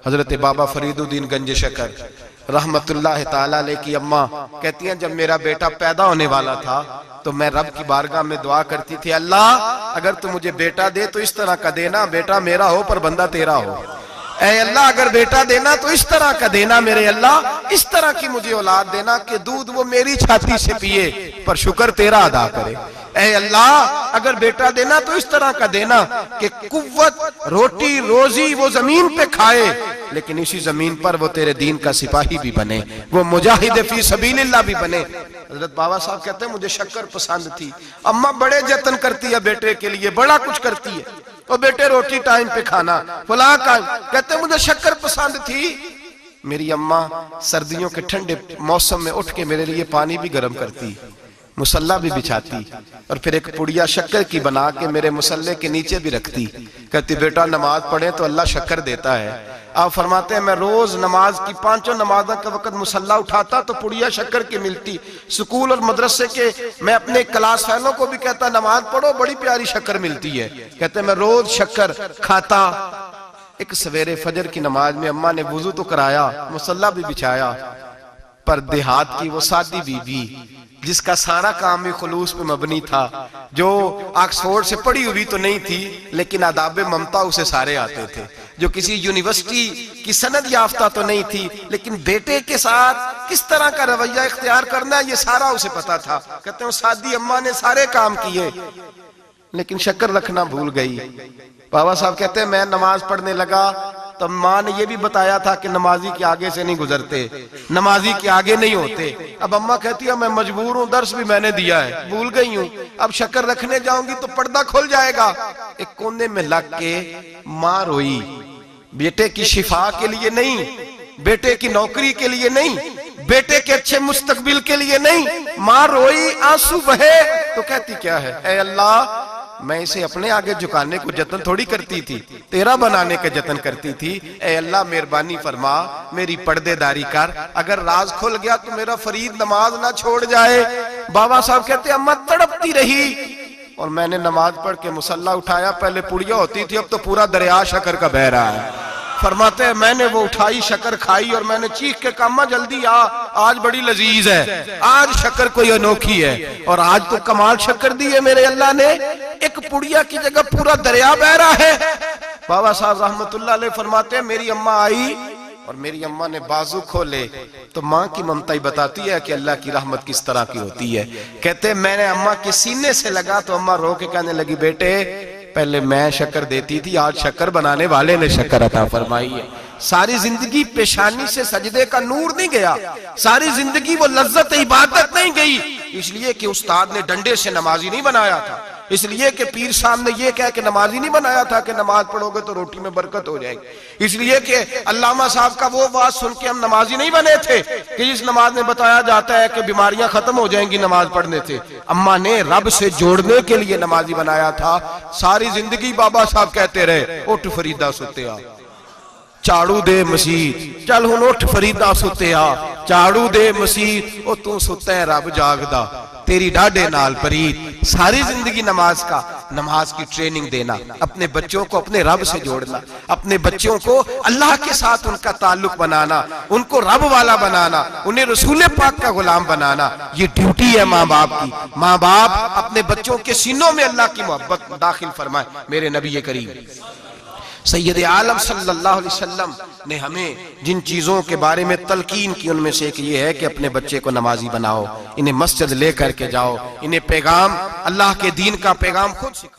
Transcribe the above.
حضرت بابا فرید الدین گنج شکر رحمت اللہ تعالیٰ علیہ کی اماں کہتی ہیں جب میرا بیٹا پیدا ہونے والا تھا تو میں رب کی بارگاہ میں دعا کرتی تھی، اللہ اگر تو مجھے بیٹا دے تو اس طرح کا دینا بیٹا میرا ہو پر بندہ تیرا ہو، اے اللہ اگر بیٹا دینا تو اس طرح کا دینا میرے اللہ، اس طرح کی مجھے اولاد دینا کہ دودھ وہ میری چھاتی سے پیے پر شکر تیرا ادا کرے، اے اللہ اگر بیٹا دینا تو اس طرح کا دینا کہ قوت روٹی روزی وہ زمین پہ کھائے لیکن اسی زمین پر وہ تیرے دین کا سپاہی بھی بنے، وہ مجاہد فی سبیل اللہ بھی بنے۔ حضرت بابا صاحب کہتے ہیں مجھے شکر پسند تھی، اماں بڑے جتن کرتی ہے بیٹے کے لیے، بڑا کچھ کرتی ہے، وہ بیٹے روٹی ٹائم پہ کھانا فلاں کا، کہتے ہیں مجھے شکر پسند تھی۔ میری اماں سردیوں کے ٹھنڈے موسم میں اٹھ کے میرے لیے پانی بھی گرم کرتی، مصلح بھی بچھاتی اور پھر ایک پڑیا شکر کی بنا کے میرے مصلح کے نیچے بھی رکھتی، کہتی بیٹا نماز پڑھیں تو اللہ شکر دیتا ہے۔ آپ فرماتے ہیں میں روز نماز کی 5 نمازوں کے وقت مصلح اٹھاتا تو پڑیا شکر کی ملتی، سکول اور مدرسے کے میں اپنے کلاس فیلوں کو بھی کہتا نماز پڑھو بڑی پیاری شکر ملتی ہے، کہتے ہیں میں روز شکر کھاتا۔ ایک سویرے فجر کی نماز میں اماں نے وضو تو کرایا مصلح بھی بچھایا، پر دیہات کی وہ سادی بی بی جس کا سارا کام بھی خلوص پہ مبنی تھا، جو آکسفورڈ سے پڑھی ہوئی تو نہیں تھی لیکن آداب ممتا اسے سارے آتے تھے، جو کسی یونیورسٹی کی سند یافتہ تو نہیں تھی لیکن بیٹے کے ساتھ کس طرح کا رویہ اختیار کرنا یہ سارا اسے پتا تھا، کہتے ہیں سادی اماں نے سارے کام کیے لیکن شکر رکھنا بھول گئی۔ بابا صاحب کہتے ہیں میں نماز پڑھنے لگا تو ماں نے یہ بھی بتایا تھا کہ نمازی کے آگے سے نہیں گزرتے، نمازی کے آگے نہیں ہوتے۔ اب اماں کہتی ہے میں مجبور ہوں، درس بھی میں نے دیا ہے بھول گئی ہوں، اب شکر رکھنے جاؤں گی تو پردہ کھل جائے گا۔ ایک کونے میں لگ کے ماں روئی، بیٹے کی شفا کے لیے نہیں، بیٹے کی نوکری کے لیے نہیں، بیٹے کے اچھے مستقبل کے لیے نہیں، ماں روئی آنسو بہے تو کہتی کیا ہے، اے اللہ میں اسے اپنے آگے جھکانے کو جتن تھوڑی کرتی تھی، تیرا بنانے کے جتن کرتی تھی، اے اللہ مہربانی فرما میری پردے داری کر، اگر راز کھل گیا تو میرا فرید نماز نہ چھوڑ جائے۔ بابا صاحب کہتے ہیں اماں تڑپتی رہی اور میں نے نماز پڑھ کے مصلح اٹھایا، پہلے پڑیا ہوتی تھی اب تو پورا دریا شکر کا بہ رہا ہے۔ فرماتے ہیں میں نے وہ اٹھائی شکر کھائی اور میں نے چیخ کے کہا اماں جلدی آج بڑی لذیذ ہے، آج شکر کوئی انوکھی ہے، اور آج تو کمال شکر دی ہے میرے اللہ نے، ایک پڑیا کی جگہ پورا دریا بہ رہا ہے۔ بابا صاحب رحمت اللہ علیہ فرماتے ہیں میری اماں آئی اور میری اماں نے بازو کھولے تو ماں کی ممتا ہی بتاتی ہے کہ اللہ کی رحمت کس طرح کی ہوتی ہے۔ کہتے ہیں میں نے اماں کے سینے سے لگا تو اماں رو کے کہنے لگی بیٹے پہلے میں شکر دیتی تھی، آج شکر بنانے والے نے شکر عطا فرمائی ہے۔ ساری زندگی پیشانی سے سجدے کا نور نہیں گیا، ساری زندگی وہ لذت عبادت نہیں گئی، اس لیے کہ استاد نے ڈنڈے سے نمازی نہیں بنایا تھا، اس لیے کہ پیر صاحب نے یہ کہہ کہ نمازی نہیں بنایا تھا کہ نماز پڑھو گے تو روٹی میں برکت ہو جائے گی، اس لیے کہ علامہ صاحب کا وہ بات سن کے ہم نمازی نہیں بنے تھے کہ جس نماز میں بتایا جاتا ہے کہ بیماریاں ختم ہو جائیں گی نماز پڑھنے سے، اماں نے رب سے جوڑنے کے لیے نمازی بنایا تھا۔ ساری زندگی بابا صاحب کہتے رہے اٹھ فریدہ ستے آ چاڑو دے مسیح، چل ہن اٹھ فریدہ ستے آ چاڑو دے مسیح، او تو ستے ہیں رب جاگدا تیری ڈاڈے نال پرید۔ ساری زندگی نماز کی ٹریننگ دینا، اپنے بچوں کو اپنے رب سے جوڑنا، اپنے بچوں کو اللہ کے ساتھ ان کا تعلق بنانا، ان کو رب والا بنانا، انہیں رسول پاک کا غلام بنانا، یہ ڈیوٹی ہے ماں باپ کی۔ ماں باپ اپنے بچوں کے سینوں میں اللہ کی محبت داخل فرمائے۔ میرے نبی کریم سید عالم صلی اللہ علیہ وسلم نے ہمیں جن چیزوں کے بارے میں تلقین کی ان میں سے ایک یہ ہے کہ اپنے بچے کو نمازی بناؤ، انہیں مسجد لے کر کے جاؤ، انہیں پیغام اللہ کے دین کا پیغام خود سکھاؤ۔